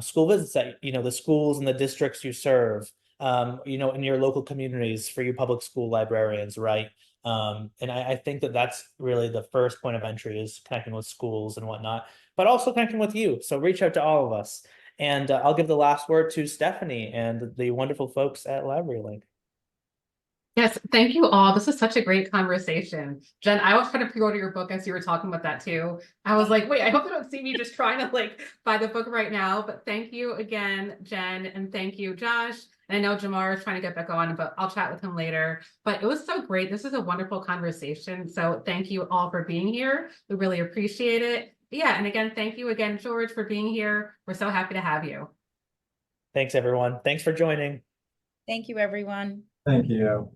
school visits at, the schools and the districts you serve, in your local communities for you public school librarians, right? And I think that that's really the first point of entry, is connecting with schools and whatnot, but also connecting with you. So reach out to all of us. And I'll give the last word to Stephanie and the wonderful folks at Library Link. Yes, thank you all. This is such a great conversation. Jen, I was trying to pre-order your book as you were talking about that too. I was like, wait, I hope they don't see me just trying to buy the book right now. But thank you again, Jen, and thank you, Josh. And I know Jamar is trying to get back on, but I'll chat with him later. But it was so great. This is a wonderful conversation. So thank you all for being here. We really appreciate it. Yeah, and again, thank you again, George, for being here. We're so happy to have you. Thanks, everyone. Thanks for joining. Thank you, everyone. Thank you.